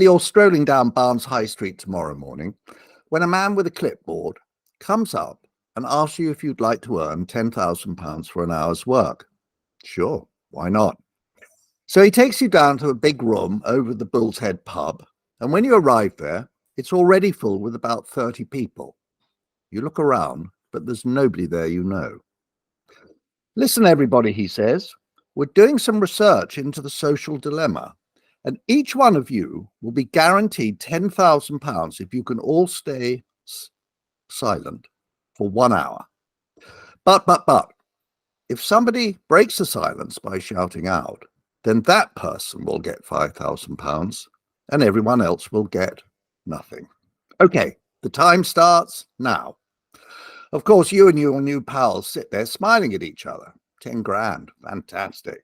You're strolling down Barnes High Street tomorrow morning when a man with a clipboard comes up and asks you if you'd like to earn £10,000 for an hour's work. Sure, why not? So he takes you down to a big room over the Bull's Head pub, and when you arrive there, it's already full with about 30 people. You look around, but there's nobody there you know. Listen, everybody, he says, we're doing some research into the social dilemma, and each one of you will be guaranteed £10,000 if you can all stay silent for 1 hour. But, if somebody breaks the silence by shouting out, then that person will get £5,000 and everyone else will get nothing. Okay, the time starts now. Of course, you and your new pals sit there smiling at each other. 10 grand, fantastic.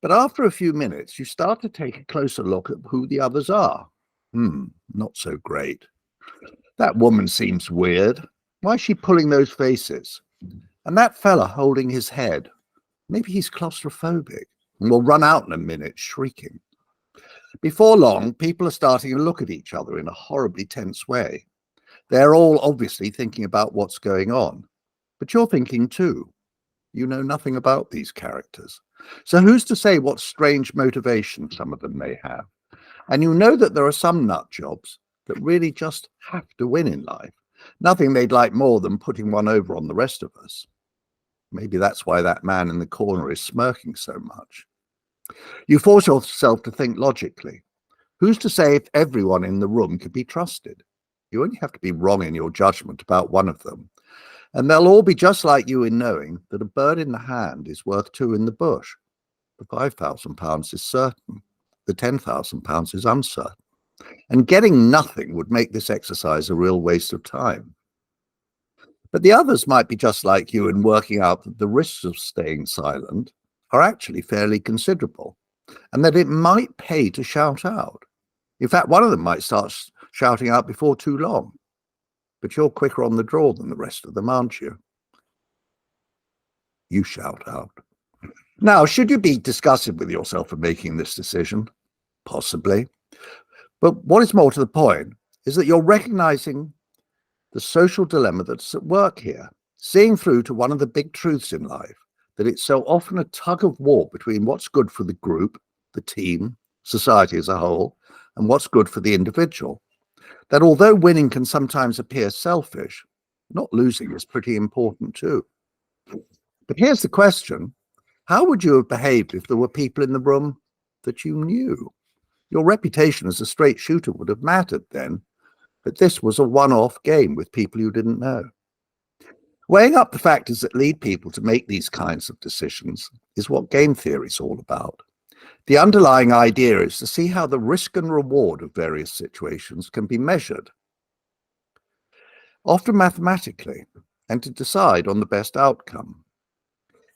But after a few minutes, you start to take a closer look at who the others are. Not so great. That woman seems weird. Why is she pulling those faces? And that fella holding his head. Maybe he's claustrophobic and will run out in a minute shrieking. Before long, people are starting to look at each other in a horribly tense way. They're all obviously thinking about what's going on. But you're thinking too. You know nothing about these characters. So who's to say what strange motivation some of them may have? And you know that there are some nut jobs that really just have to win in life. Nothing they'd like more than putting one over on the rest of us. Maybe that's why that man in the corner is smirking so much. You force yourself to think logically. Who's to say if everyone in the room can be trusted? You only have to be wrong in your judgment about one of them. And they'll all be just like you in knowing that a bird in the hand is worth two in the bush. The £5,000 is certain. The £10,000 is uncertain. And getting nothing would make this exercise a real waste of time. But the others might be just like you in working out that the risks of staying silent are actually fairly considerable, and that it might pay to shout out. In fact, one of them might start shouting out before too long. But you're quicker on the draw than the rest of them, aren't you? You shout out. Now, should you be disgusted with yourself for making this decision? Possibly. But what is more to the point is that you're recognizing the social dilemma that's at work here, seeing through to one of the big truths in life, that it's so often a tug of war between what's good for the group, the team, society as a whole, and what's good for the individual. That although winning can sometimes appear selfish, not losing is pretty important too. But here's the question. How would you have behaved if there were people in the room that you knew? Your reputation as a straight shooter would have mattered then, but this was a one-off game with people you didn't know. Weighing up the factors that lead people to make these kinds of decisions is what game theory is all about. The underlying idea is to see how the risk and reward of various situations can be measured, often mathematically, and to decide on the best outcome.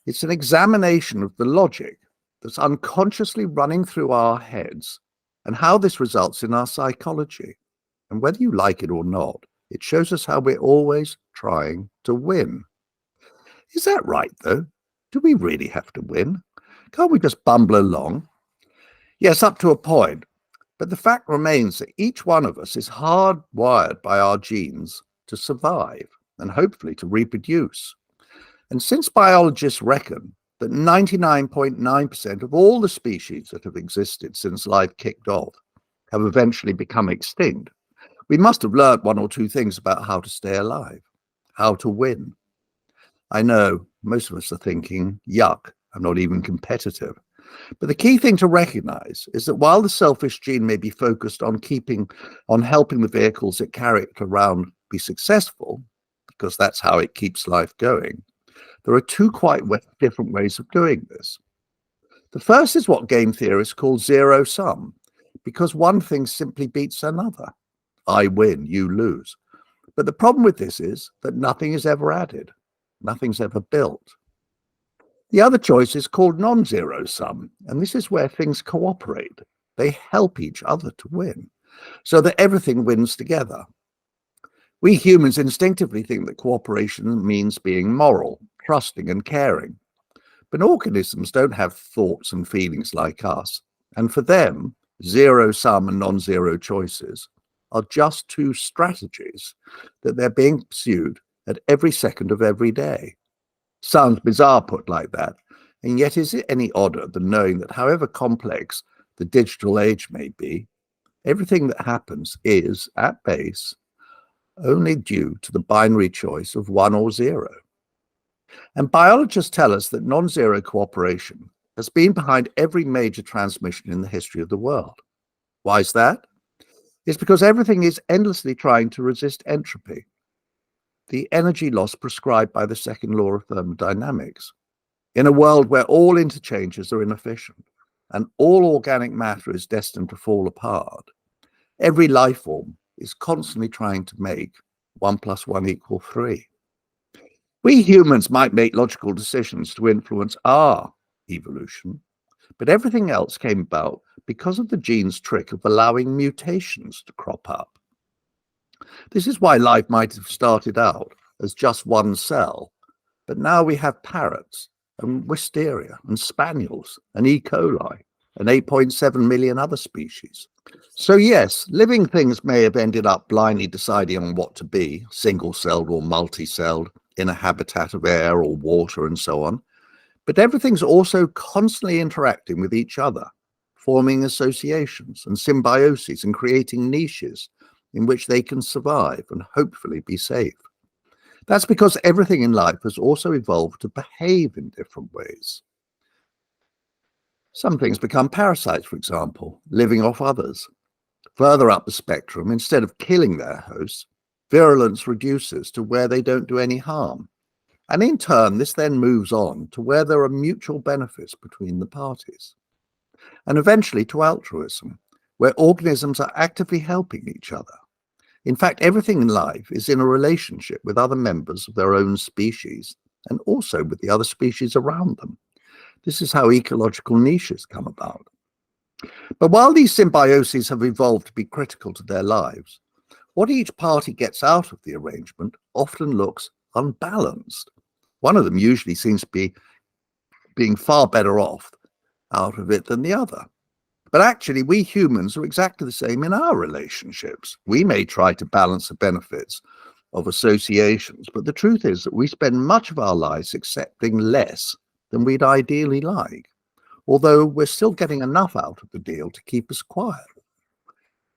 It's an examination of the logic that's unconsciously running through our heads and how this results in our psychology. And whether you like it or not, it shows us how we're always trying to win. Is that right, though? Do we really have to win? Can't we just bumble along? Yes, up to a point. But the fact remains that each one of us is hardwired by our genes to survive and hopefully to reproduce. And since biologists reckon that 99.9% of all the species that have existed since life kicked off have eventually become extinct, we must have learned one or two things about how to stay alive, how to win. I know most of us are thinking, yuck, I'm not even competitive. But the key thing to recognize is that while the selfish gene may be focused on helping the vehicles it carry it around be successful, because that's how it keeps life going, there are two quite different ways of doing this. The first is what game theorists call zero sum, because one thing simply beats another. I win, you lose. But the problem with this is that nothing is ever added. Nothing's ever built. The other choice is called non-zero sum, and this is where things cooperate. They help each other to win, so that everything wins together. We humans instinctively think that cooperation means being moral, trusting and caring. But organisms don't have thoughts and feelings like us, and for them, zero-sum and non-zero choices, are just two strategies that they're being pursued at every second of every day. Sounds bizarre put like that, and yet is it any odder than knowing that however complex the digital age may be, everything that happens is, at base, only due to the binary choice of 1 or 0. And biologists tell us that non-zero cooperation has been behind every major transmission in the history of the world. Why is that? It's because everything is endlessly trying to resist entropy, the energy loss prescribed by the second law of thermodynamics. In a world where all interchanges are inefficient and all organic matter is destined to fall apart, every life form is constantly trying to make 1 + 1 = 3. We humans might make logical decisions to influence our evolution, but everything else came about because of the gene's trick of allowing mutations to crop up. This is why life might have started out as just one cell, but now we have parrots and wisteria and spaniels and E. coli and 8.7 million other species. So yes, living things may have ended up blindly deciding on what to be, single-celled or multi-celled, in a habitat of air or water and so on, but everything's also constantly interacting with each other, forming associations and symbioses and creating niches in which they can survive and hopefully be safe. That's because everything in life has also evolved to behave in different ways. Some things become parasites, for example, living off others. Further up the spectrum, instead of killing their hosts, virulence reduces to where they don't do any harm. And in turn, this then moves on to where there are mutual benefits between the parties. And eventually to altruism, where organisms are actively helping each other. In fact, everything in life is in a relationship with other members of their own species and also with the other species around them. This is how ecological niches come about. But while these symbioses have evolved to be critical to their lives, what each party gets out of the arrangement often looks unbalanced. One of them usually seems to be being far better off out of it than the other. But actually, we humans are exactly the same in our relationships. We may try to balance the benefits of associations, but the truth is that we spend much of our lives accepting less than we'd ideally like, although we're still getting enough out of the deal to keep us quiet.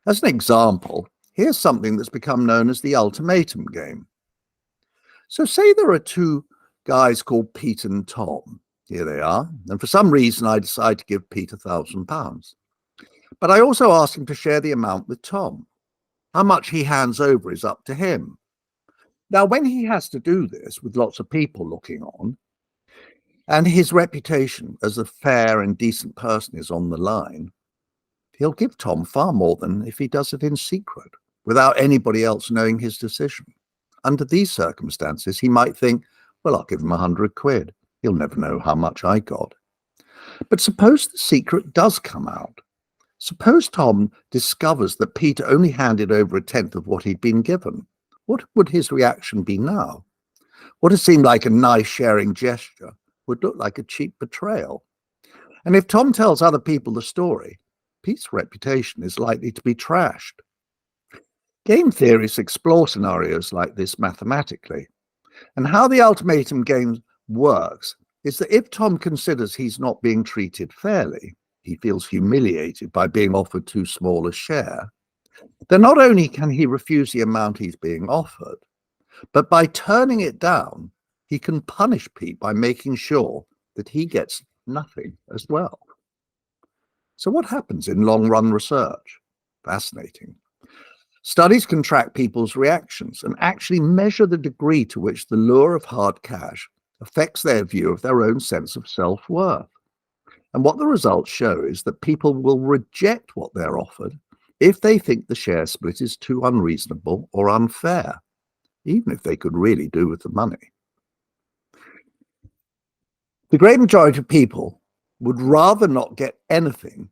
As an example, here's something that's become known as the ultimatum game. So say there are two guys called Pete and Tom. Here they are, and for some reason I decide to give Pete £1,000. But I also ask him to share the amount with Tom. How much he hands over is up to him. Now, when he has to do this with lots of people looking on, and his reputation as a fair and decent person is on the line, he'll give Tom far more than if he does it in secret, without anybody else knowing his decision. Under these circumstances, he might think, well, I'll give him £100. He'll never know how much I got. But suppose the secret does come out. Suppose Tom discovers that Peter only handed over 1/10 of what he'd been given. What would his reaction be now? What had seemed like a nice sharing gesture would look like a cheap betrayal. And if Tom tells other people the story, Pete's reputation is likely to be trashed. Game theorists explore scenarios like this mathematically. And how the ultimatum game works is that if Tom considers he's not being treated fairly, he feels humiliated by being offered too small a share, then not only can he refuse the amount he's being offered, but by turning it down, he can punish Pete by making sure that he gets nothing as well. So what happens in long-run research? Fascinating. Studies can track people's reactions and actually measure the degree to which the lure of hard cash affects their view of their own sense of self-worth. And what the results show is that people will reject what they're offered if they think the share split is too unreasonable or unfair, even if they could really do with the money. The great majority of people would rather not get anything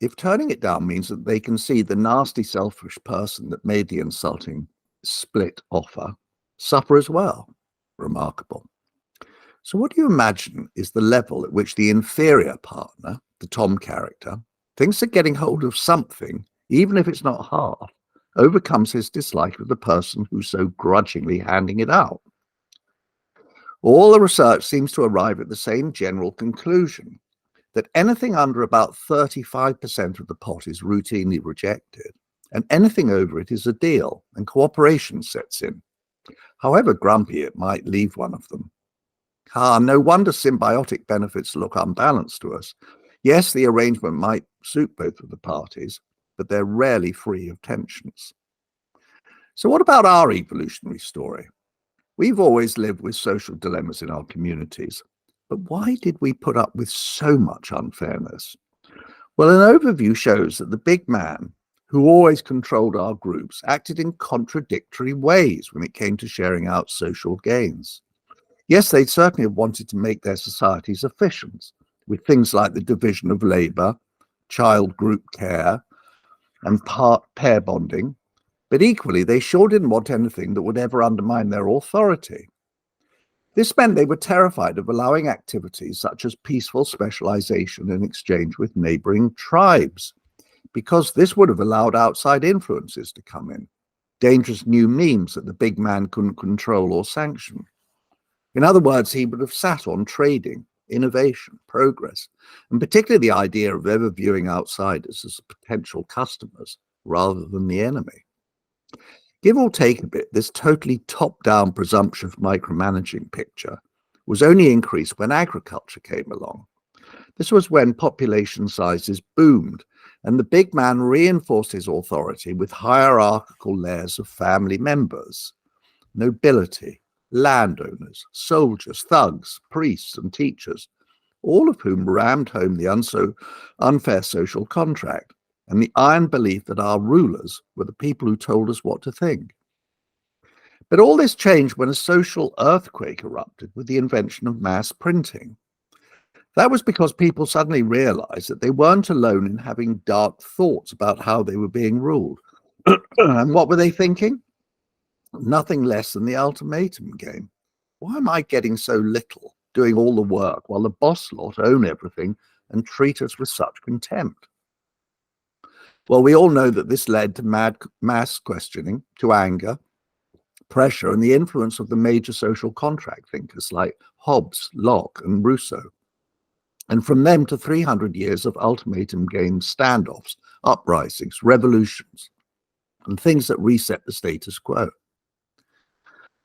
if turning it down means that they can see the nasty, selfish person that made the insulting split offer suffer as well. Remarkable. So what do you imagine is the level at which the inferior partner, the Tom character, thinks that getting hold of something, even if it's not half, overcomes his dislike of the person who's so grudgingly handing it out. All the research seems to arrive at the same general conclusion, that anything under about 35% of the pot is routinely rejected, and anything over it is a deal, and cooperation sets in, however grumpy it might leave one of them. No wonder symbiotic benefits look unbalanced to us. Yes, the arrangement might suit both of the parties, but they're rarely free of tensions. So what about our evolutionary story? We've always lived with social dilemmas in our communities, but why did we put up with so much unfairness? Well, an overview shows that the big man, who always controlled our groups, acted in contradictory ways when it came to sharing out social gains. Yes, they certainly have wanted to make their societies efficient, with things like the division of labour, child group care, and pair bonding, but equally they sure didn't want anything that would ever undermine their authority. This meant they were terrified of allowing activities such as peaceful specialization in exchange with neighboring tribes, because this would have allowed outside influences to come in, dangerous new memes that the big man couldn't control or sanction. In other words, he would have sat on trading, innovation, progress, and particularly the idea of ever viewing outsiders as potential customers rather than the enemy. Give or take a bit, this totally top-down presumptive micromanaging picture was only increased when agriculture came along. This was when population sizes boomed, and the big man reinforced his authority with hierarchical layers of family members, nobility, landowners, soldiers, thugs, priests, and teachers, all of whom rammed home the unfair social contract and the iron belief that our rulers were the people who told us what to think. But all this changed when a social earthquake erupted with the invention of mass printing. That was because people suddenly realized that they weren't alone in having dark thoughts about how they were being ruled. And what were they thinking? Nothing less than the ultimatum game. Why am I getting so little, doing all the work, while the boss lot own everything and treat us with such contempt? Well, we all know that this led to mass questioning, to anger, pressure, and the influence of the major social contract thinkers like Hobbes, Locke, and Rousseau. And from them to 300 years of ultimatum game standoffs, uprisings, revolutions, and things that reset the status quo.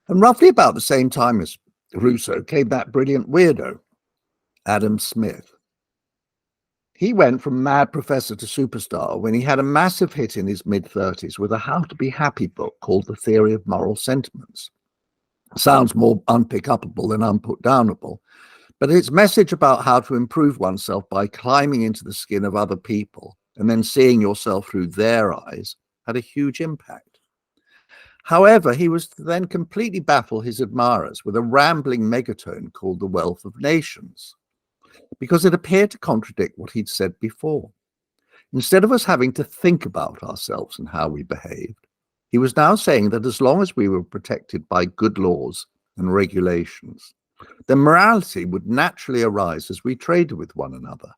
And roughly about the same time as Rousseau came that brilliant weirdo, Adam Smith. He went from mad professor to superstar when he had a massive hit in his mid-30s with a How to Be Happy book called The Theory of Moral Sentiments. Sounds more unpickupable than unputdownable, but its message about how to improve oneself by climbing into the skin of other people and then seeing yourself through their eyes had a huge impact. However, he was to then completely baffle his admirers with a rambling megatone called The Wealth of Nations, because it appeared to contradict what he'd said before. Instead of us having to think about ourselves and how we behaved, he was now saying that as long as we were protected by good laws and regulations, then morality would naturally arise as we traded with one another.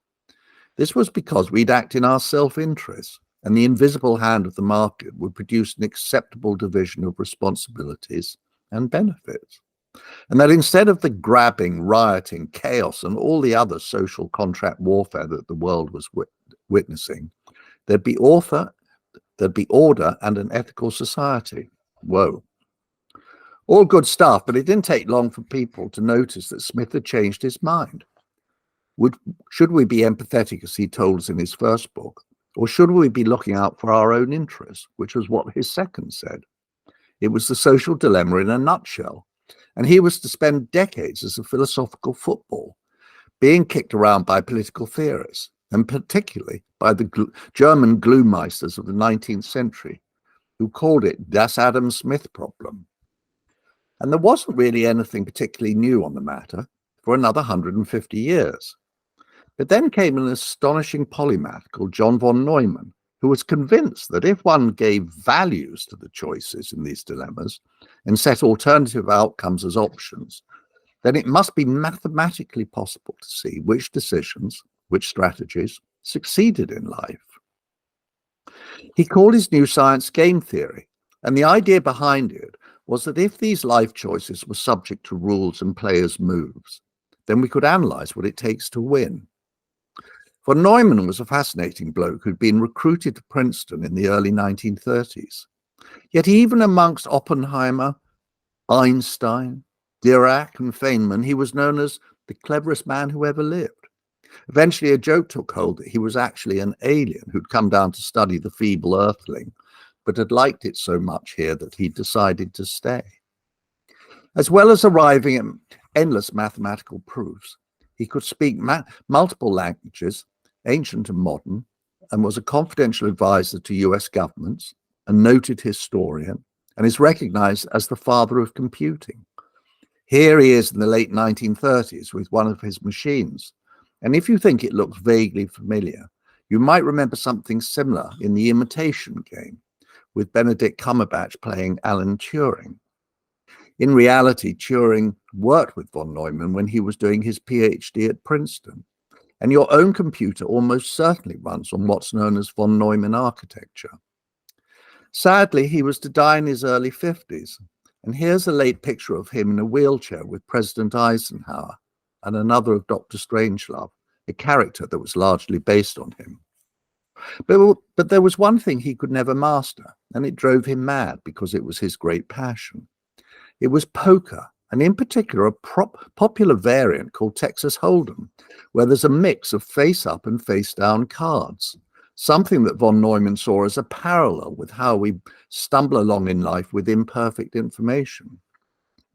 This was because we'd act in our self-interest, and the invisible hand of the market would produce an acceptable division of responsibilities and benefits. And that instead of the grabbing, rioting, chaos, and all the other social contract warfare that the world was witnessing, there'd be order and an ethical society. Whoa. All good stuff, but it didn't take long for people to notice that Smith had changed his mind. Should we be empathetic, as he told us in his first book, or should we be looking out for our own interests, which was what his second said? It was the social dilemma in a nutshell, and he was to spend decades as a philosophical football, being kicked around by political theorists, and particularly by the German Gloommeisters of the 19th century, who called it Das Adam Smith problem. And there wasn't really anything particularly new on the matter for another 150 years. But then came an astonishing polymath called John von Neumann, who was convinced that if one gave values to the choices in these dilemmas and set alternative outcomes as options, then it must be mathematically possible to see which decisions, which strategies, succeeded in life. He called his new science game theory, and the idea behind it was that if these life choices were subject to rules and players' moves, then we could analyze what it takes to win. Von Neumann was a fascinating bloke who'd been recruited to Princeton in the early 1930s. Yet even amongst Oppenheimer, Einstein, Dirac and Feynman, he was known as the cleverest man who ever lived. Eventually a joke took hold that he was actually an alien who'd come down to study the feeble earthling, but had liked it so much here that he decided to stay. As well as arriving at endless mathematical proofs, he could speak multiple languages, ancient and modern, and was a confidential advisor to US governments, a noted historian, and is recognized as the father of computing. Here he is in the late 1930s with one of his machines, and if you think it looks vaguely familiar, you might remember something similar in The Imitation Game, with Benedict Cumberbatch playing Alan Turing. In reality, Turing worked with von Neumann when he was doing his PhD at Princeton, and your own computer almost certainly runs on what's known as von Neumann architecture. Sadly, he was to die in his early 50s, and here's a late picture of him in a wheelchair with President Eisenhower and another of Dr. Strangelove, a character that was largely based on him. But there was one thing he could never master, and it drove him mad because it was his great passion. It was poker, and in particular a popular variant called Texas Hold'em, where there's a mix of face-up and face-down cards, something that von Neumann saw as a parallel with how we stumble along in life with imperfect information,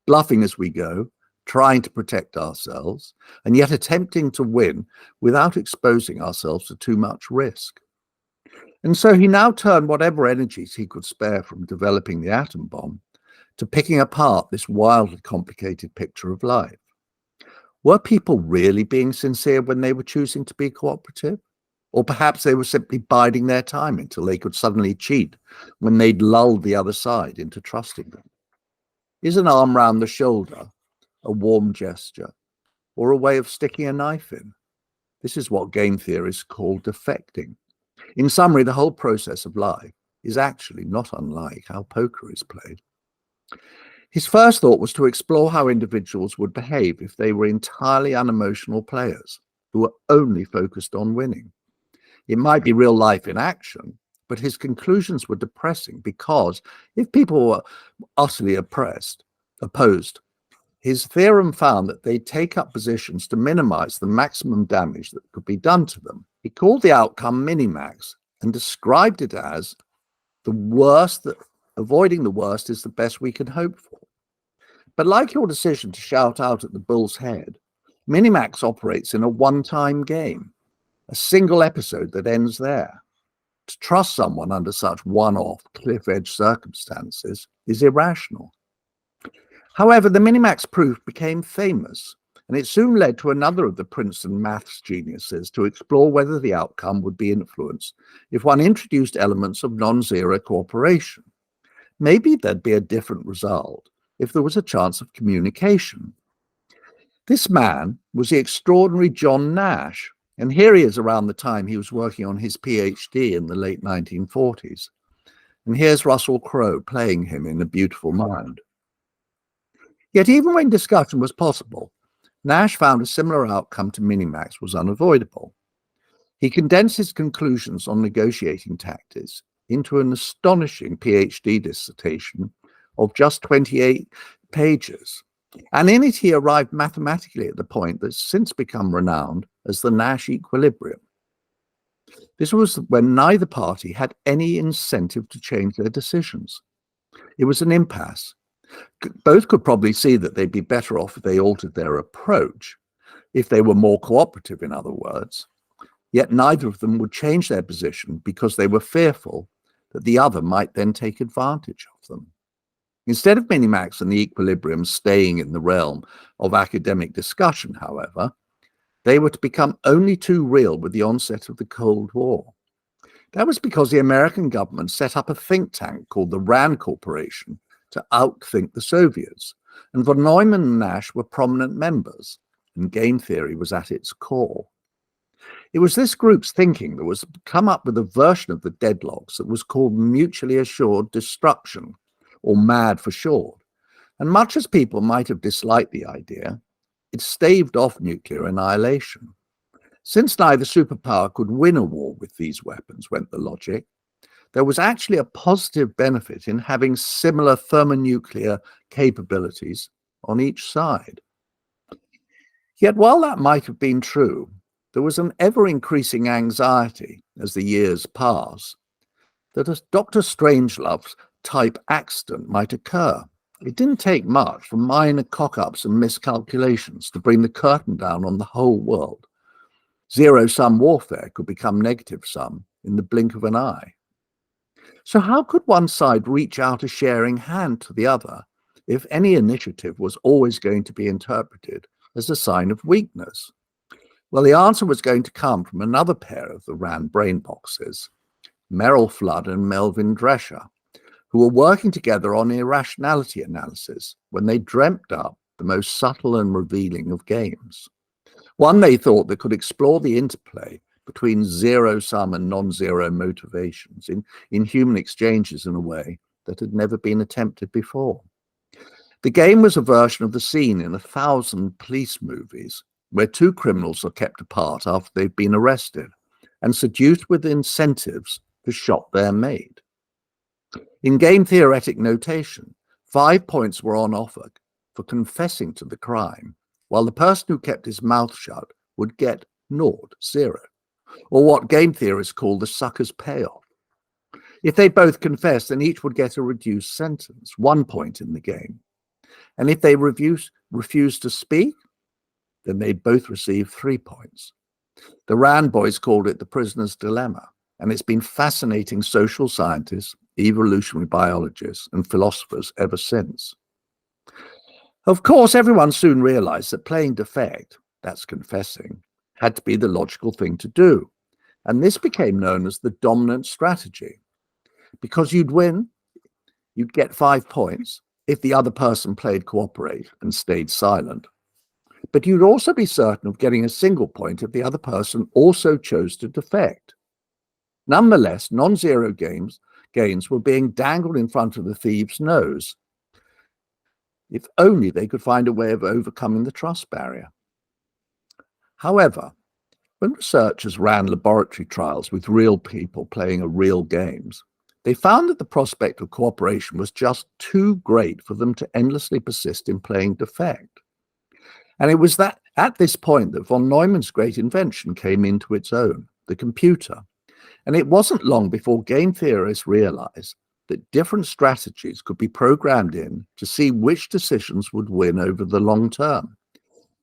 bluffing as we go, trying to protect ourselves, and yet attempting to win without exposing ourselves to too much risk. And so he now turned whatever energies he could spare from developing the atom bomb to picking apart this wildly complicated picture of life. Were people really being sincere when they were choosing to be cooperative? Or perhaps they were simply biding their time until they could suddenly cheat when they'd lulled the other side into trusting them? Is an arm round the shoulder a warm gesture, or a way of sticking a knife in? This is what game theorists call defecting. In summary, the whole process of life is actually not unlike how poker is played. His first thought was to explore how individuals would behave if they were entirely unemotional players who were only focused on winning. It might be real life in action, but his conclusions were depressing because if people were utterly opposed, his theorem found that they take up positions to minimize the maximum damage that could be done to them. He called the outcome minimax and described it as the worst, that avoiding the worst is the best we can hope for. But like your decision to shout out at the bull's head, minimax operates in a one-time game, a single episode that ends there. To trust someone under such one-off, cliff-edge circumstances is irrational. However, the minimax proof became famous, and it soon led to another of the Princeton maths geniuses to explore whether the outcome would be influenced if one introduced elements of non-zero cooperation. Maybe there'd be a different result if there was a chance of communication. This man was the extraordinary John Nash, and here he is around the time he was working on his PhD in the late 1940s. And here's Russell Crowe playing him in A Beautiful Mind. Yet even when discussion was possible, Nash found a similar outcome to minimax was unavoidable. He condensed his conclusions on negotiating tactics into an astonishing PhD dissertation of just 28 pages. And in it, he arrived mathematically at the point that's since become renowned as the Nash equilibrium. This was when neither party had any incentive to change their decisions. It was an impasse. Both could probably see that they'd be better off if they altered their approach, if they were more cooperative, in other words. Yet neither of them would change their position because they were fearful that the other might then take advantage of them. Instead of minimax and the equilibrium staying in the realm of academic discussion, however, they were to become only too real with the onset of the Cold War. That was because the American government set up a think tank called the RAND Corporation to outthink the Soviets, and von Neumann and Nash were prominent members, and game theory was at its core. It was this group's thinking that was come up with a version of the deadlocks that was called mutually assured destruction, or MAD for short. And much as people might have disliked the idea, it staved off nuclear annihilation. Since neither superpower could win a war with these weapons, went the logic, there was actually a positive benefit in having similar thermonuclear capabilities on each side. Yet while that might have been true, there was an ever-increasing anxiety as the years passed that a Dr. Strangelove's type accident might occur. It didn't take much for minor cock-ups and miscalculations to bring the curtain down on the whole world. Zero-sum warfare could become negative-sum in the blink of an eye. So how could one side reach out a sharing hand to the other if any initiative was always going to be interpreted as a sign of weakness? Well, the answer was going to come from another pair of the Rand brain boxes, Merrill Flood and Melvin Drescher, who were working together on irrationality analysis when they dreamt up the most subtle and revealing of games. One they thought that could explore the interplay between zero-sum and non-zero motivations in human exchanges in a way that had never been attempted before. The game was a version of the scene in 1,000 police movies where two criminals are kept apart after they've been arrested and seduced with incentives to shop their maid. In game theoretic notation, 5 points were on offer for confessing to the crime, while the person who kept his mouth shut would get 0, or what game theorists call the sucker's payoff. If they both confessed, then each would get a reduced sentence, 1 point in the game. And if they refused to speak, then they'd both receive 3 points. The Rand boys called it the prisoner's dilemma, and it's been fascinating social scientists, evolutionary biologists, and philosophers ever since. Of course, everyone soon realized that playing defect, that's confessing, had to be the logical thing to do, and this became known as the dominant strategy. Because you'd win, you'd get 5 points if the other person played cooperate and stayed silent. But you'd also be certain of getting a single point if the other person also chose to defect. Nonetheless, non-zero gains were being dangled in front of the thieves' nose, if only they could find a way of overcoming the trust barrier. However, when researchers ran laboratory trials with real people playing real games, they found that the prospect of cooperation was just too great for them to endlessly persist in playing defect. And it was that at this point that von Neumann's great invention came into its own, the computer. And it wasn't long before game theorists realized that different strategies could be programmed in to see which decisions would win over the long term,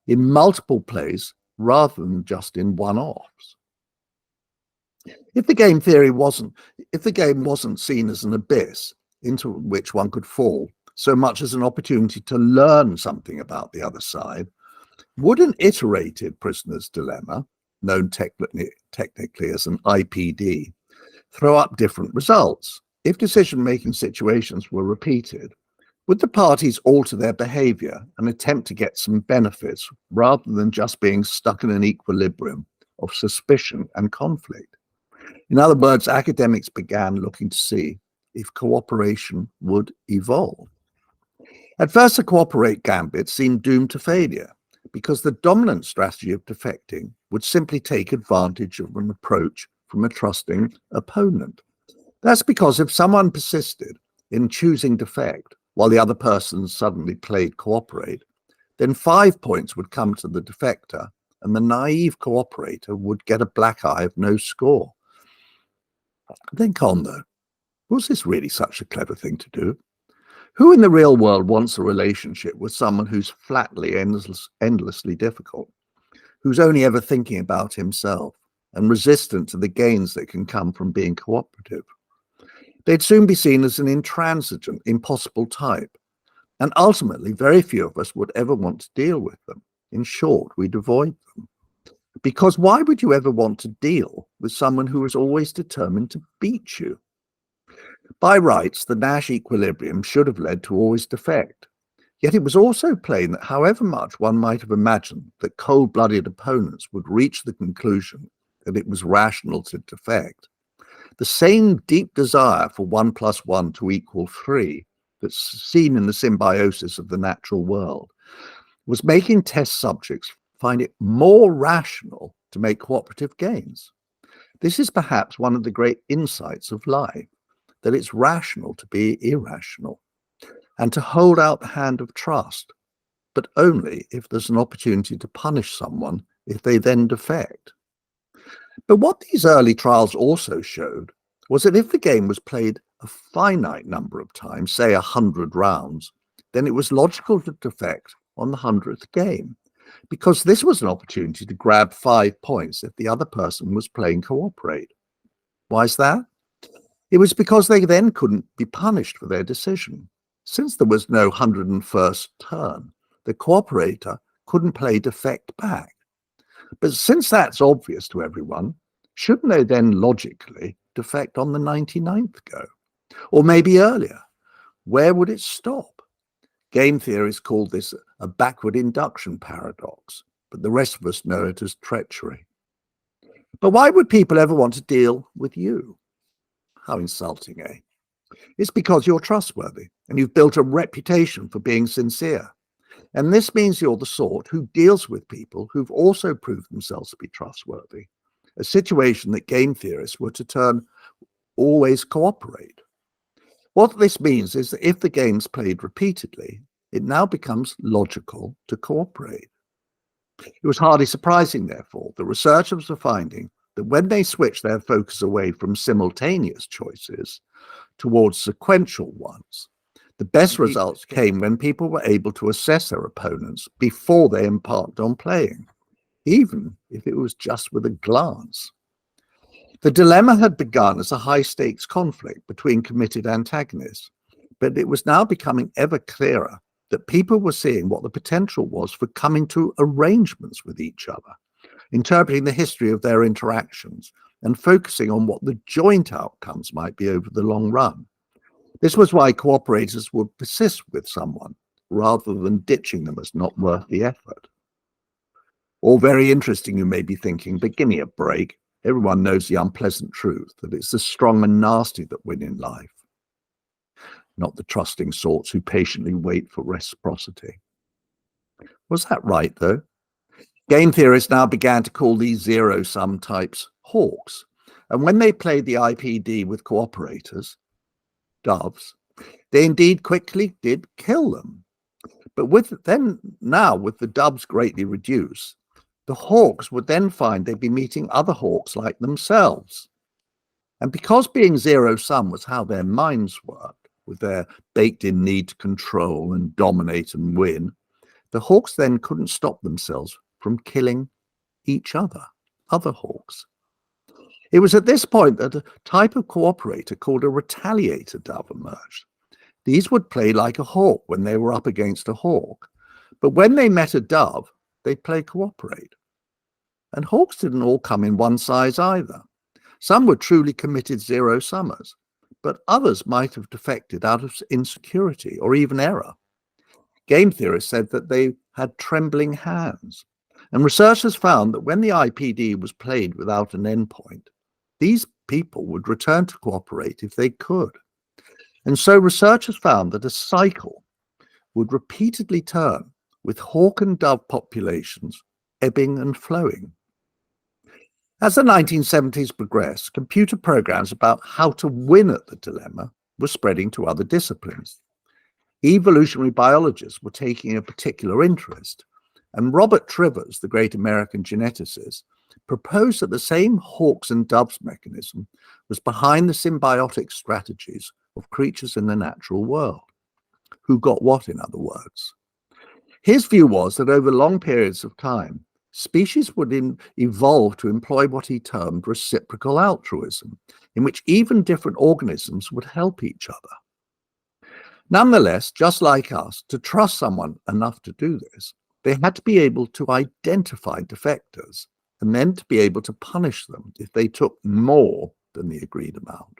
in multiple plays rather than just in one-offs. If the game wasn't seen as an abyss into which one could fall, so much as an opportunity to learn something about the other side, would an iterated prisoner's dilemma, known technically as an IPD, throw up different results? If decision-making situations were repeated, would the parties alter their behavior and attempt to get some benefits rather than just being stuck in an equilibrium of suspicion and conflict? In other words, academics began looking to see if cooperation would evolve. At first, the cooperate gambit seemed doomed to failure because the dominant strategy of defecting would simply take advantage of an approach from a trusting opponent. That's because if someone persisted in choosing defect while the other person suddenly played cooperate, then 5 points would come to the defector and the naive cooperator would get a black eye of no score. Think on though, was this really such a clever thing to do? Who in the real world wants a relationship with someone who's flatly endlessly difficult, who's only ever thinking about himself and resistant to the gains that can come from being cooperative? They'd soon be seen as an intransigent, impossible type, and ultimately very few of us would ever want to deal with them. In short, we'd avoid them. Because why would you ever want to deal with someone who is always determined to beat you? By rights, the Nash equilibrium should have led to always defect. Yet it was also plain that however much one might have imagined that cold-blooded opponents would reach the conclusion that it was rational to defect, the same deep desire for 1 + 1 to equal 3 that's seen in the symbiosis of the natural world was making test subjects find it more rational to make cooperative gains. This is perhaps one of the great insights of life, that it's rational to be irrational and to hold out the hand of trust, but only if there's an opportunity to punish someone if they then defect. But what these early trials also showed was that if the game was played a finite number of times, say 100 rounds, then it was logical to defect on the 100th game, because this was an opportunity to grab 5 points if the other person was playing cooperate. Why is that? It was because they then couldn't be punished for their decision. Since there was no 101st turn, the cooperator couldn't play defect back. But since that's obvious to everyone, shouldn't they then logically defect on the 99th go? Or maybe earlier? Where would it stop? Game theorists call this a backward induction paradox, but the rest of us know it as treachery. But why would people ever want to deal with you? How insulting, eh? It's because you're trustworthy and you've built a reputation for being sincere. And this means you're the sort who deals with people who've also proved themselves to be trustworthy, a situation that game theorists were to turn always cooperate. What this means is that if the game's played repeatedly, it now becomes logical to cooperate. It was hardly surprising, therefore, that researchers are finding that when they switch their focus away from simultaneous choices towards sequential ones, the best results came when people were able to assess their opponents before they embarked on playing, even if it was just with a glance. The dilemma had begun as a high-stakes conflict between committed antagonists, but it was now becoming ever clearer that people were seeing what the potential was for coming to arrangements with each other, interpreting the history of their interactions and focusing on what the joint outcomes might be over the long run. This was why cooperators would persist with someone rather than ditching them as not worth the effort. All very interesting, you may be thinking, but give me a break. Everyone knows the unpleasant truth that it's the strong and nasty that win in life, not the trusting sorts who patiently wait for reciprocity. Was that right, though? Game theorists now began to call these zero-sum types hawks, and when they played the IPD with cooperators, doves, they indeed quickly did kill them. But with the doves greatly reduced, the hawks would then find they'd be meeting other hawks like themselves. And because being zero-sum was how their minds worked, with their baked-in need to control and dominate and win, the hawks then couldn't stop themselves from killing each other hawks. It was at this point that a type of cooperator called a retaliator dove emerged. These would play like a hawk when they were up against a hawk, but when they met a dove, they'd play cooperate. And hawks didn't all come in one size either. Some were truly committed zero-summers, but others might have defected out of insecurity or even error. Game theorists said that they had trembling hands, and researchers found that when the IPD was played without an endpoint, these people would return to cooperate if they could. And so researchers found that a cycle would repeatedly turn, with hawk and dove populations ebbing and flowing. As the 1970s progressed, computer programs about how to win at the dilemma were spreading to other disciplines. Evolutionary biologists were taking a particular interest, and Robert Trivers, the great American geneticist, proposed that the same hawks and doves mechanism was behind the symbiotic strategies of creatures in the natural world. Who got what, in other words? His view was that over long periods of time, species would evolve to employ what he termed reciprocal altruism, in which even different organisms would help each other. Nonetheless, just like us, to trust someone enough to do this, they had to be able to identify defectors and then to be able to punish them if they took more than the agreed amount.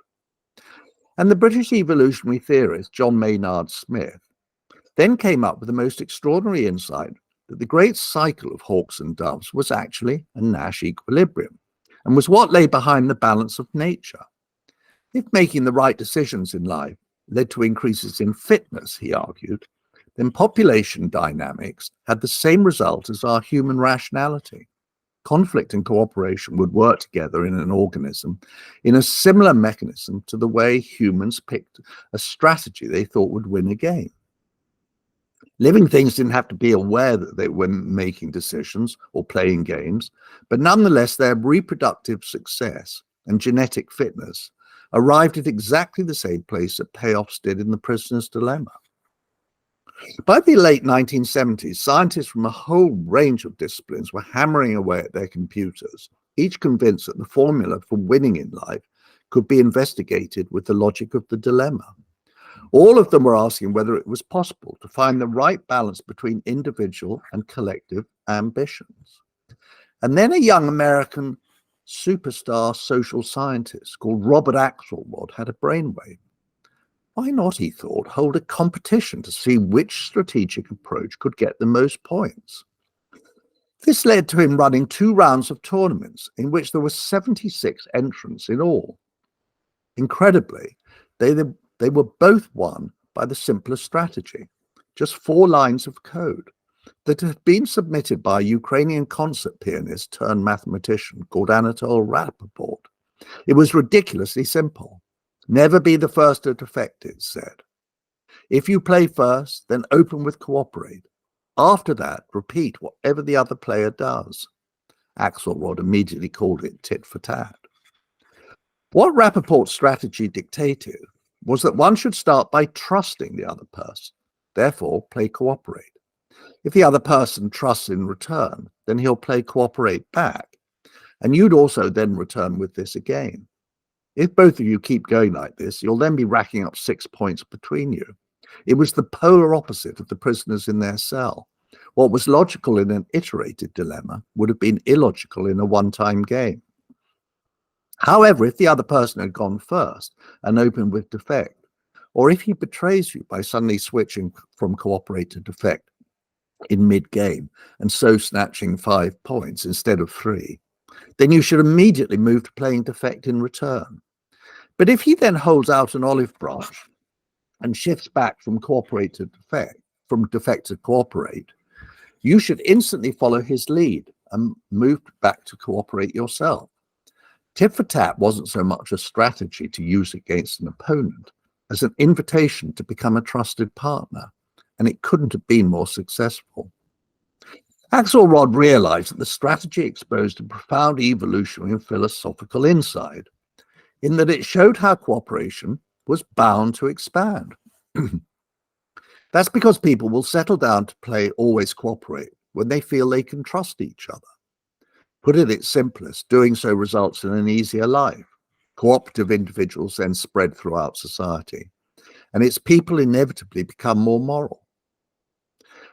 And the British evolutionary theorist John Maynard Smith then came up with the most extraordinary insight that the great cycle of hawks and doves was actually a Nash equilibrium, and was what lay behind the balance of nature. If making the right decisions in life led to increases in fitness, he argued, then population dynamics had the same result as our human rationality. Conflict and cooperation would work together in an organism in a similar mechanism to the way humans picked a strategy they thought would win a game. Living things didn't have to be aware that they were making decisions or playing games, but nonetheless their reproductive success and genetic fitness arrived at exactly the same place that payoffs did in the prisoner's dilemma. By the late 1970s, scientists from a whole range of disciplines were hammering away at their computers, each convinced that the formula for winning in life could be investigated with the logic of the dilemma. All of them were asking whether it was possible to find the right balance between individual and collective ambitions. And then a young American superstar social scientist called Robert Axelrod had a brainwave. Why not, he thought, hold a competition to see which strategic approach could get the most points? This led to him running 2 rounds of tournaments in which there were 76 entrants in all. Incredibly, they were both won by the simplest strategy, just 4 lines of code that had been submitted by a Ukrainian concert pianist turned mathematician called Anatol Rapoport. It was ridiculously simple. Never be the first to defect, it said. If you play first, then open with cooperate. After that, repeat whatever the other player does. Axelrod immediately called it tit for tat. What Rapoport's strategy dictated was that one should start by trusting the other person, therefore play cooperate. If the other person trusts in return, then he'll play cooperate back, and you'd also then return with this again. If both of you keep going like this, you'll then be racking up 6 points between you. It was the polar opposite of the prisoners in their cell. What was logical in an iterated dilemma would have been illogical in a one-time game. However, if the other person had gone first and opened with defect, or if he betrays you by suddenly switching from cooperate to defect in mid-game and so snatching 5 points instead of 3, then you should immediately move to playing defect in return. But if he then holds out an olive branch and shifts back from cooperate to defect, from defect to cooperate, you should instantly follow his lead and move back to cooperate yourself. Tit for tat wasn't so much a strategy to use against an opponent as an invitation to become a trusted partner, and it couldn't have been more successful. Axelrod realized that the strategy exposed a profound evolutionary and philosophical insight, in that it showed how cooperation was bound to expand. That's because people will settle down to play always cooperate when they feel they can trust each other. Put at its simplest, doing so results in an easier life. Cooperative individuals then spread throughout society, and its people inevitably become more moral.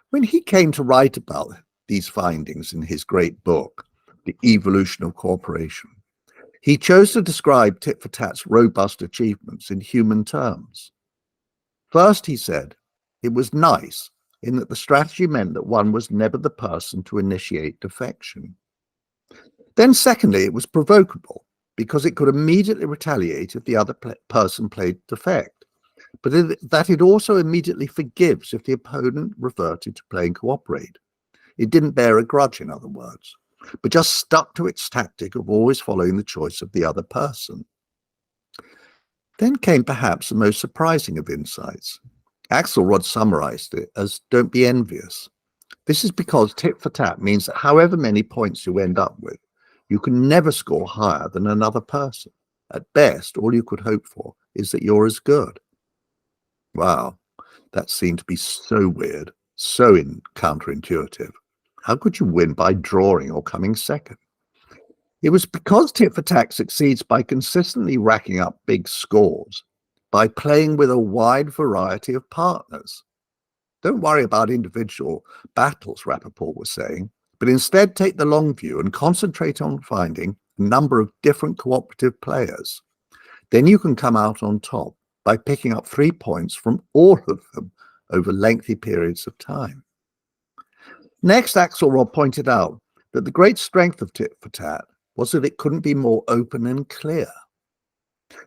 When he came to write about these findings in his great book, The Evolution of Cooperation, he chose to describe tit for tat's robust achievements in human terms. First, he said, it was nice in that the strategy meant that one was never the person to initiate defection. Then secondly, it was provocable because it could immediately retaliate if the other person played defect, but that it also immediately forgives if the opponent reverted to playing cooperate. It didn't bear a grudge, in other words, but just stuck to its tactic of always following the choice of the other person. Then came perhaps the most surprising of insights. Axelrod summarized it as, don't be envious. This is because tit for tat means that however many points you end up with, you can never score higher than another person. At best, all you could hope for is that you're as good. Wow, that seemed to be so weird, so counterintuitive. How could you win by drawing or coming second? It was because tit for tat succeeds by consistently racking up big scores, by playing with a wide variety of partners. Don't worry about individual battles, Rapoport was saying, but instead take the long view and concentrate on finding a number of different cooperative players. Then you can come out on top by picking up 3 points from all of them over lengthy periods of time. Next, Axelrod pointed out that the great strength of tit for tat was that it couldn't be more open and clear.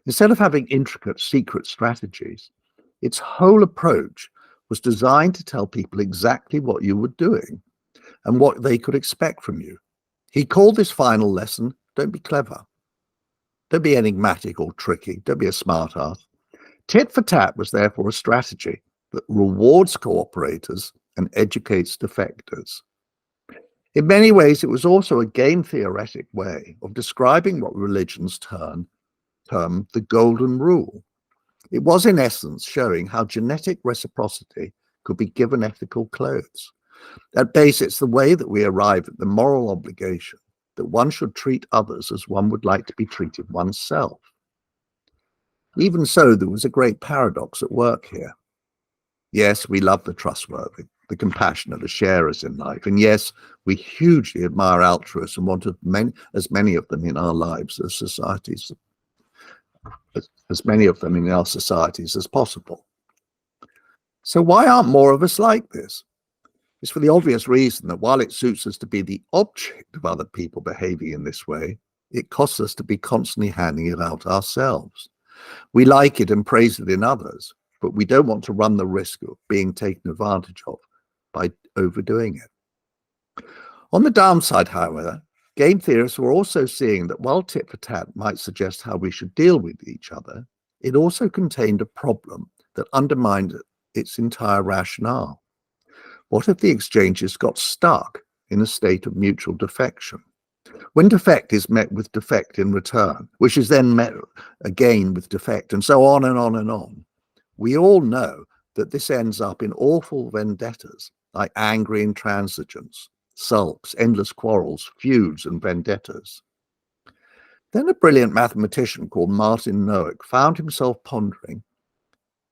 Instead of having intricate secret strategies, its whole approach was designed to tell people exactly what you were doing and what they could expect from you. He called this final lesson, don't be clever. Don't be enigmatic or tricky. Don't be a smart ass. Tit for tat was therefore a strategy that rewards cooperators and educates defectors. In many ways, it was also a game theoretic way of describing what religions term the golden rule. It was, in essence, showing how genetic reciprocity could be given ethical clothes. At base, it's the way that we arrive at the moral obligation that one should treat others as one would like to be treated oneself. Even so, there was a great paradox at work here. Yes, we love the trustworthy, the compassionate, the sharers in life. And yes, we hugely admire altruists and want as many of them in our lives as societies, as many of them in our societies as possible. So why aren't more of us like this? It's for the obvious reason that while it suits us to be the object of other people behaving in this way, it costs us to be constantly handing it out ourselves. We like it and praise it in others, but we don't want to run the risk of being taken advantage of by overdoing it. On the downside, however, game theorists were also seeing that while tit for tat might suggest how we should deal with each other, it also contained a problem that undermined its entire rationale. What if the exchanges got stuck in a state of mutual defection? When defect is met with defect in return, which is then met again with defect, and so on and on and on, we all know that this ends up in awful vendettas like angry intransigence, sulks, endless quarrels, feuds, and vendettas. Then a brilliant mathematician called Martin Noack found himself pondering,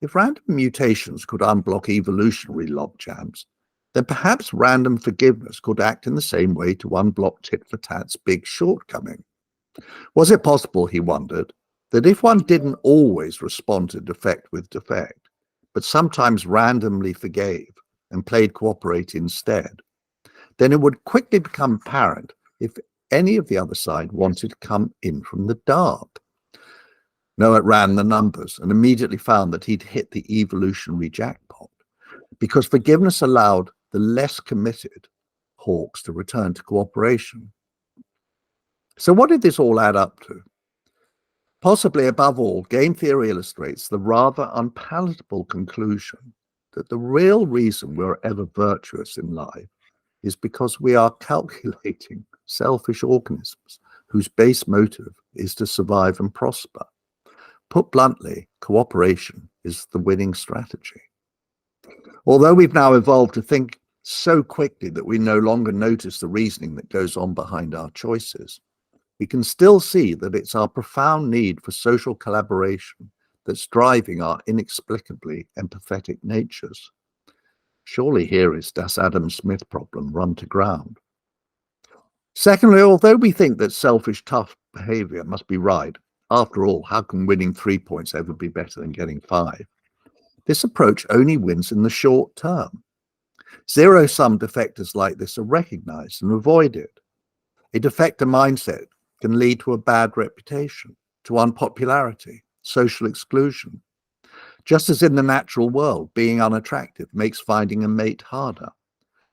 if random mutations could unblock evolutionary logjams, then perhaps random forgiveness could act in the same way to unblock tit for tat's big shortcoming. Was it possible, he wondered, that if one didn't always respond to defect with defect, but sometimes randomly forgave and played cooperate instead, then it would quickly become apparent if any of the other side wanted to come in from the dark? Noack ran the numbers and immediately found that he'd hit the evolutionary jackpot, because forgiveness allowed the less committed hawks to return to cooperation. So what did this all add up to? Possibly above all, game theory illustrates the rather unpalatable conclusion that the real reason we're ever virtuous in life is because we are calculating, selfish organisms whose base motive is to survive and prosper. Put bluntly, cooperation is the winning strategy. Although we've now evolved to think so quickly that we no longer notice the reasoning that goes on behind our choices, we can still see that it's our profound need for social collaboration that's driving our inexplicably empathetic natures. Surely here is Das Adam Smith problem run to ground. Secondly, although we think that selfish, tough behavior must be right, after all, how can winning 3 points ever be better than getting 5? This approach only wins in the short term. Zero-sum defectors like this are recognized and avoided. A defector mindset can lead to a bad reputation, to unpopularity, social exclusion. Just as in the natural world, being unattractive makes finding a mate harder.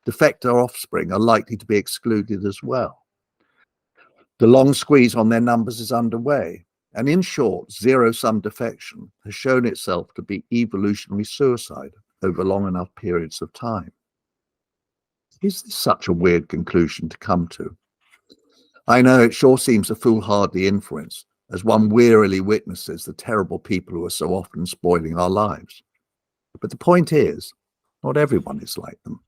Defector offspring are likely to be excluded as well. The long squeeze on their numbers is underway, and in short, zero-sum defection has shown itself to be evolutionary suicide over long enough periods of time. Is this such a weird conclusion to come to? I know it sure seems a foolhardy inference, as one wearily witnesses the terrible people who are so often spoiling our lives. But the point is, not everyone is like them.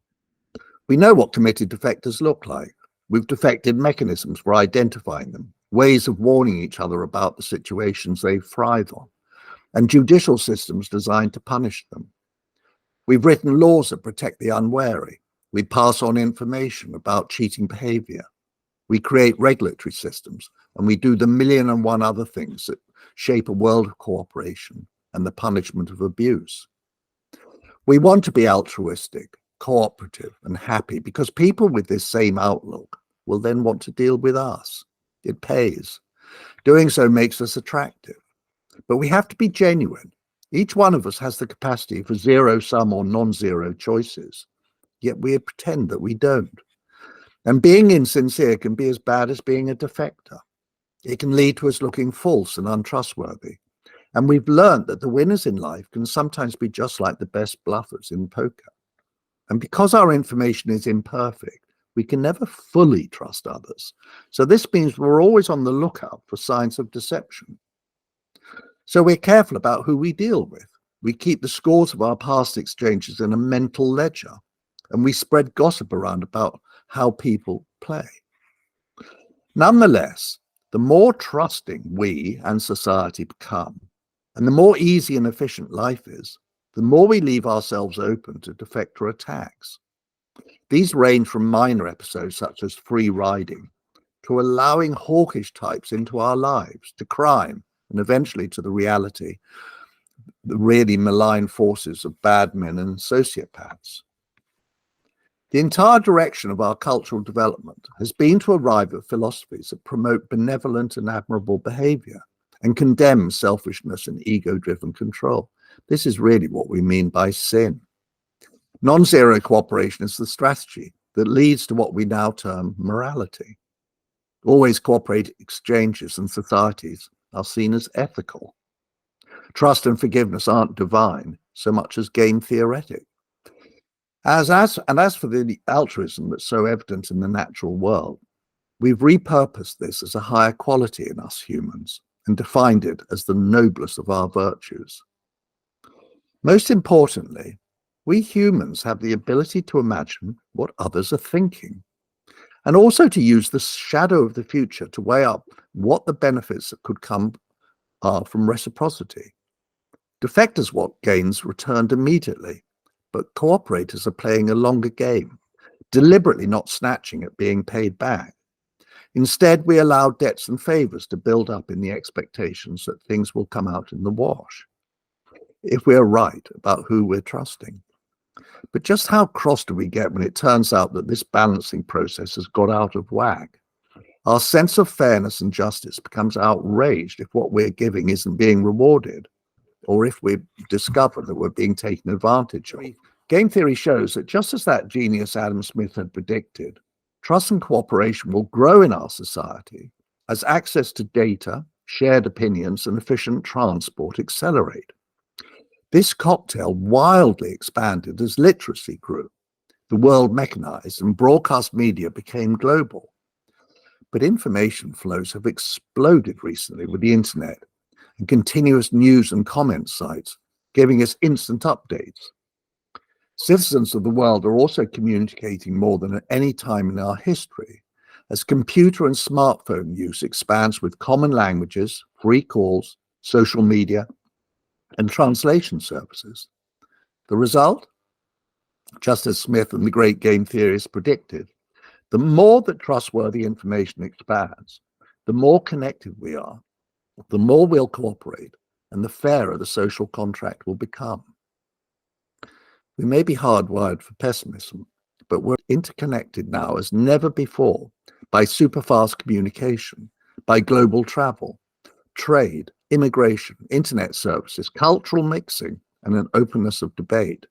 We know what committed defectors look like. We've defected mechanisms for identifying them, ways of warning each other about the situations they thrive on, and judicial systems designed to punish them. We've written laws that protect the unwary. We pass on information about cheating behavior. We create regulatory systems, and we do the 1,000,001 other things that shape a world of cooperation and the punishment of abuse. We want to be altruistic, cooperative, and happy because people with this same outlook will then want to deal with us. It pays. Doing so makes us attractive. But we have to be genuine. Each one of us has the capacity for zero-sum or non-zero choices, yet we pretend that we don't. And being insincere can be as bad as being a defector. It can lead to us looking false and untrustworthy. And we've learned that the winners in life can sometimes be just like the best bluffers in poker. And because our information is imperfect, we can never fully trust others. So this means we're always on the lookout for signs of deception. So we're careful about who we deal with. We keep the scores of our past exchanges in a mental ledger, and we spread gossip around about how people play. Nonetheless, the more trusting we and society become, and the more easy and efficient life is, the more we leave ourselves open to defector attacks. These range from minor episodes such as free riding, to allowing hawkish types into our lives, to crime, and eventually to the reality, the really malign forces of bad men and sociopaths. The entire direction of our cultural development has been to arrive at philosophies that promote benevolent and admirable behavior and condemn selfishness and ego-driven control. This is really what we mean by sin. Non-zero cooperation is the strategy that leads to what we now term morality. Always cooperating exchanges and societies are seen as ethical. Trust and forgiveness aren't divine so much as game theoretic. As for the altruism that's so evident in the natural world, we've repurposed this as a higher quality in us humans and defined it as the noblest of our virtues. Most importantly, we humans have the ability to imagine what others are thinking, and also to use the shadow of the future to weigh up what the benefits that could come are from reciprocity. Defectors want gains returned immediately, but cooperators are playing a longer game, deliberately not snatching at being paid back. Instead, we allow debts and favors to build up in the expectations that things will come out in the wash, if we're right about who we're trusting. But just how cross do we get when it turns out that this balancing process has got out of whack? Our sense of fairness and justice becomes outraged if what we're giving isn't being rewarded, or if we discover that we're being taken advantage of. Game theory shows that just as that genius Adam Smith had predicted, trust and cooperation will grow in our society as access to data, shared opinions, and efficient transport accelerate. This cocktail wildly expanded as literacy grew, the world mechanized, and broadcast media became global. But information flows have exploded recently with the internet and continuous news and comment sites, giving us instant updates. Citizens of the world are also communicating more than at any time in our history, as computer and smartphone use expands with common languages, free calls, social media, and translation services. The result? Just as Smith and the great game theorists predicted, the more that trustworthy information expands, the more connected we are, the more we'll cooperate, and the fairer the social contract will become. We may be hardwired for pessimism, but we're interconnected now as never before by superfast communication, by global travel, trade, immigration, internet services, cultural mixing, and an openness of debate.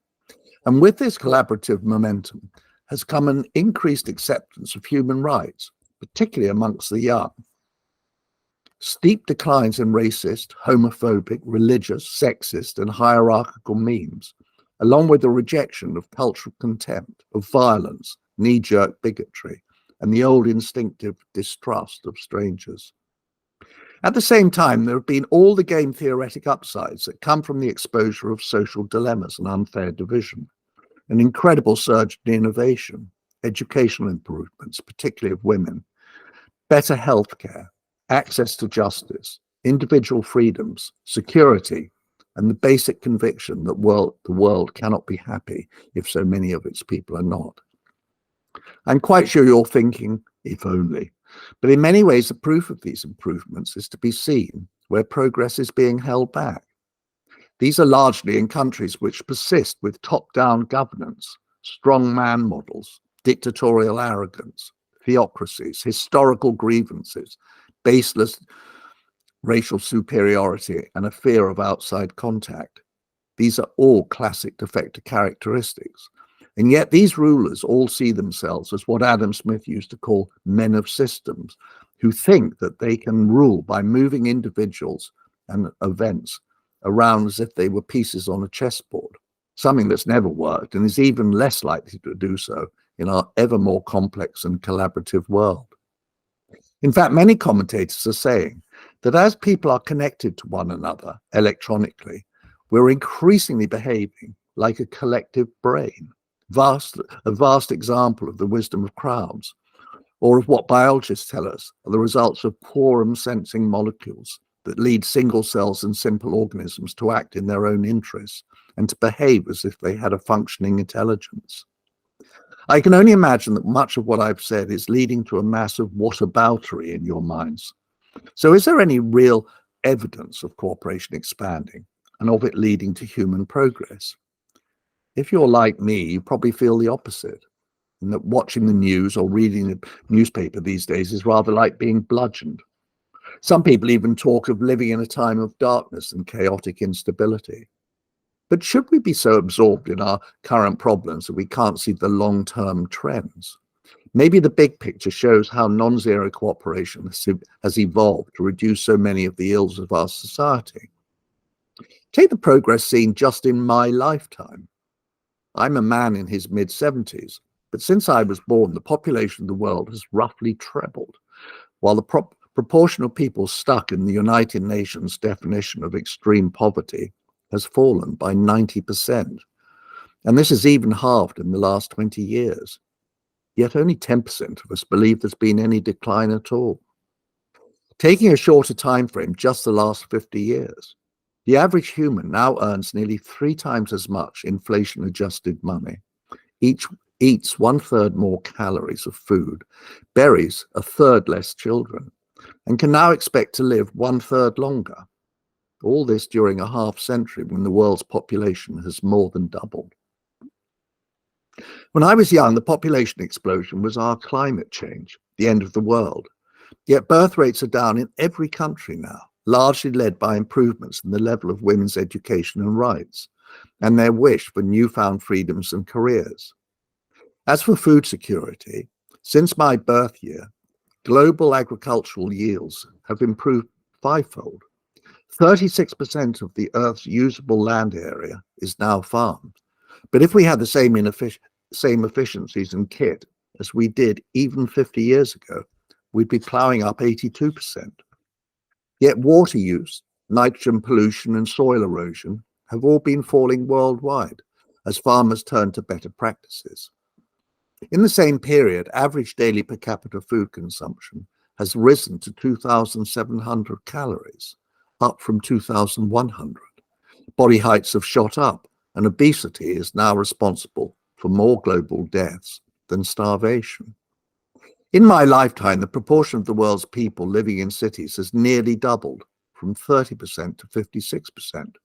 And with this collaborative momentum has come an increased acceptance of human rights, particularly amongst the young. Steep declines in racist, homophobic, religious, sexist, and hierarchical memes, along with the rejection of cultural contempt, of violence, knee-jerk bigotry, and the old instinctive distrust of strangers. At the same time, there have been all the game theoretic upsides that come from the exposure of social dilemmas and unfair division, an incredible surge in innovation, educational improvements, particularly of women, better healthcare, access to justice, individual freedoms, security, and the basic conviction that the world cannot be happy if so many of its people are not. I'm quite sure you're thinking, if only. But in many ways, the proof of these improvements is to be seen where progress is being held back. These are largely in countries which persist with top-down governance, strong man models, dictatorial arrogance, theocracies, historical grievances, baseless racial superiority, and a fear of outside contact. These are all classic defector characteristics. And yet these rulers all see themselves as what Adam Smith used to call men of systems, who think that they can rule by moving individuals and events around as if they were pieces on a chessboard, something that's never worked and is even less likely to do so in our ever more complex and collaborative world. In fact, many commentators are saying that as people are connected to one another electronically, we're increasingly behaving like a collective brain, a vast example of the wisdom of crowds, or of what biologists tell us are the results of quorum sensing molecules that lead single cells and simple organisms to act in their own interests and to behave as if they had a functioning intelligence. I can only imagine that much of what I've said is leading to a mass of whataboutery in your minds. So is there any real evidence of cooperation expanding and of it leading to human progress? If you're like me, you probably feel the opposite, and that watching the news or reading the newspaper these days is rather like being bludgeoned. Some people even talk of living in a time of darkness and chaotic instability. But should we be so absorbed in our current problems that we can't see the long-term trends? Maybe the big picture shows how non-zero cooperation has evolved to reduce so many of the ills of our society. Take the progress seen just in my lifetime. I'm a man in his mid-70s, but since I was born, the population of the world has roughly trebled, while the proportion of people stuck in the United Nations definition of extreme poverty has fallen by 90%. And this has even halved in the last 20 years. Yet only 10% of us believe there's been any decline at all. Taking a shorter time frame, just the last 50 years, the average human now earns nearly 3 times as much inflation-adjusted money, eats 1/3 more calories of food, buries 1/3 less children, and can now expect to live 1/3 longer. All this during a half-century when the world's population has more than doubled. When I was young, the population explosion was our climate change, the end of the world. Yet birth rates are down in every country now, largely led by improvements in the level of women's education and rights, and their wish for newfound freedoms and careers. As for food security, since my birth year, global agricultural yields have improved 5-fold. 36% of the Earth's usable land area is now farmed. But if we had the same efficiencies and kit as we did even 50 years ago, we'd be ploughing up 82%. Yet water use, nitrogen pollution and soil erosion have all been falling worldwide as farmers turn to better practices. In the same period, average daily per capita food consumption has risen to 2,700 calories, up from 2,100. Body heights have shot up, and obesity is now responsible for more global deaths than starvation. In my lifetime, the proportion of the world's people living in cities has nearly doubled, from 30% to 56%.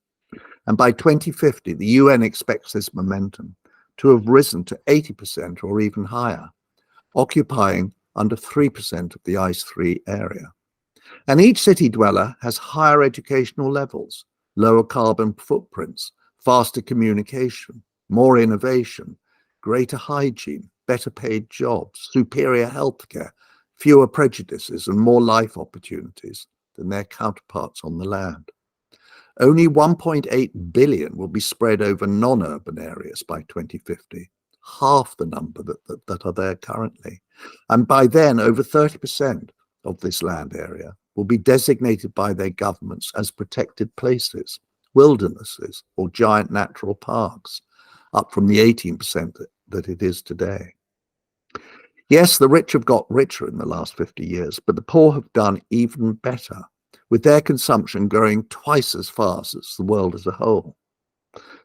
And by 2050, the UN expects this momentum to have risen to 80% or even higher, occupying under 3% of the ICE3 area. And each city dweller has higher educational levels, lower carbon footprints, faster communication, more innovation, greater hygiene, better paid jobs, superior healthcare, fewer prejudices, and more life opportunities than their counterparts on the land. Only 1.8 billion will be spread over non-urban areas by 2050, half the number that are there currently. And by then, over 30% of this land area will be designated by their governments as protected places, wildernesses, or giant natural parks, up from the 18% that it is today. Yes, the rich have got richer in the last 50 years, but the poor have done even better, with their consumption growing twice as fast as the world as a whole.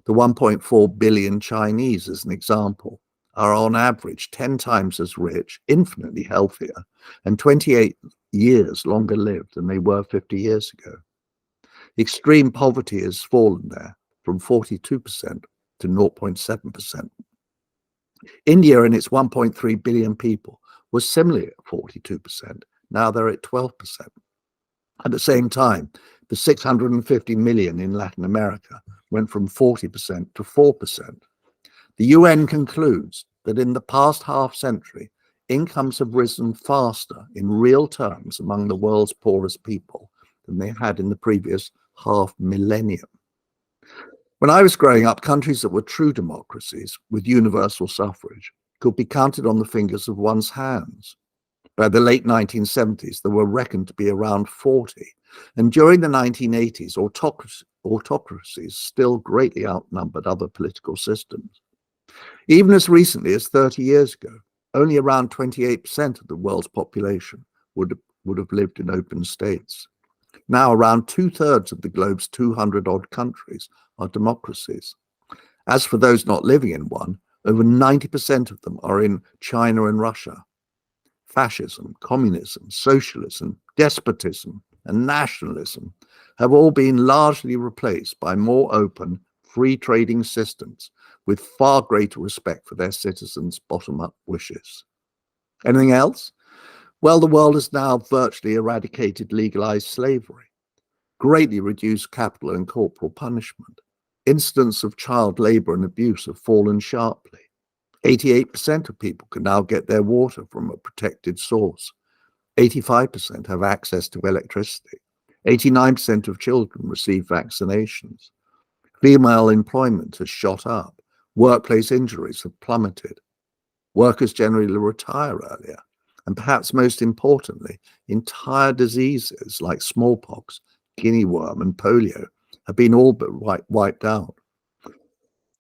The 1.4 billion Chinese, as an example, are on average 10 times as rich, infinitely healthier, and 28 years longer lived than they were 50 years ago. Extreme poverty has fallen there from 42% to 0.7%. India and its 1.3 billion people was similarly at 42%. Now they're at 12%. At the same time, the 650 million in Latin America went from 40% to 4%. The UN concludes that in the past half century, incomes have risen faster in real terms among the world's poorest people than they had in the previous half millennium. When I was growing up, countries that were true democracies with universal suffrage could be counted on the fingers of one's hands. By the late 1970s, there were reckoned to be around 40. And during the 1980s, autocracies still greatly outnumbered other political systems. Even as recently as 30 years ago, only around 28% of the world's population would have lived in open states. Now, around 2/3 of the globe's 200-odd countries are democracies. As for those not living in one, over 90% of them are in China and Russia. Fascism, communism, socialism, despotism, and nationalism have all been largely replaced by more open, free trading systems with far greater respect for their citizens' bottom-up wishes. Anything else? Well, the world has now virtually eradicated legalized slavery, greatly reduced capital and corporal punishment. Incidents of child labor and abuse have fallen sharply. 88% of people can now get their water from a protected source. 85% have access to electricity. 89% of children receive vaccinations. Female employment has shot up. Workplace injuries have plummeted. Workers generally retire earlier. And perhaps most importantly, entire diseases like smallpox, guinea worm, and polio have been all but wiped out.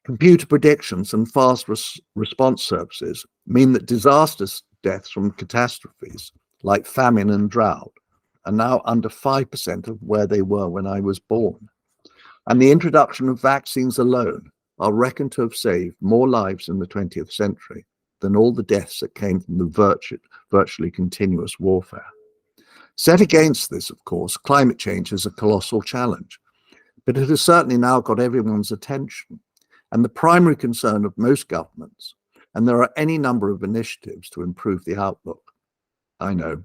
Computer predictions and fast response services mean that disaster deaths from catastrophes like famine and drought are now under 5% of where they were when I was born. And the introduction of vaccines alone are reckoned to have saved more lives in the 20th century than all the deaths that came from the virtually continuous warfare. Set against this, of course, climate change is a colossal challenge, but it has certainly now got everyone's attention and the primary concern of most governments, and there are any number of initiatives to improve the outlook. I know.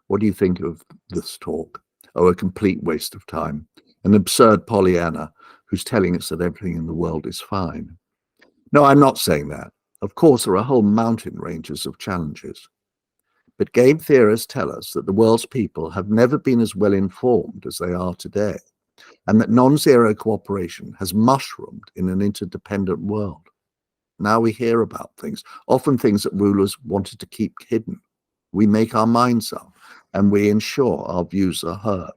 What do you think of this talk? Oh, a complete waste of time. An absurd Pollyanna who's telling us that everything in the world is fine. No, I'm not saying that. Of course, there are whole mountain ranges of challenges. But game theorists tell us that the world's people have never been as well informed as they are today, and that non-zero cooperation has mushroomed in an interdependent world. Now we hear about things, often things that rulers wanted to keep hidden. We make our minds up, and we ensure our views are heard.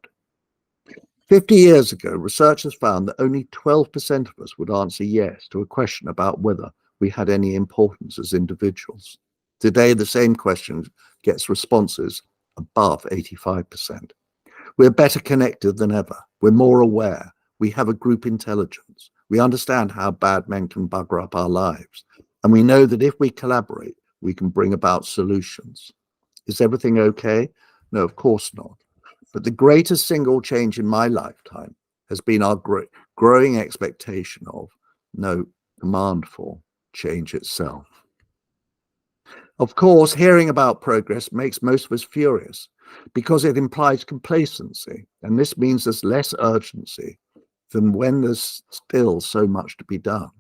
50 years ago, researchers found that only 12% of us would answer yes to a question about whether we had any importance as individuals. Today, the same question gets responses above 85%. We're better connected than ever. We're more aware. We have a group intelligence. We understand how bad men can bugger up our lives. And we know that if we collaborate, we can bring about solutions. Is everything okay? No, of course not. But the greatest single change in my lifetime has been our growing expectation of, no, demand for, change itself. Of course, hearing about progress makes most of us furious because it implies complacency, and this means there's less urgency than when there's still so much to be done.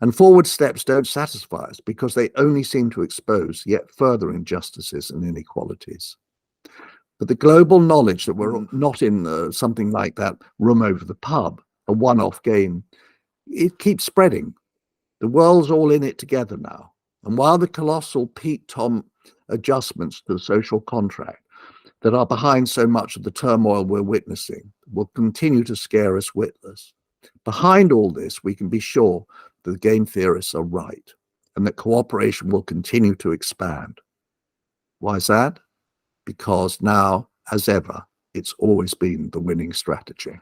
And forward steps don't satisfy us because they only seem to expose yet further injustices and inequalities. But the global knowledge that we're not in something like that room over the pub, a one-off game, it keeps spreading. The world's all in it together now. And while the colossal Pete Tom adjustments to the social contract that are behind so much of the turmoil we're witnessing will continue to scare us witless, behind all this, we can be sure that the game theorists are right and that cooperation will continue to expand. Why is that? Because now, as ever, it's always been the winning strategy.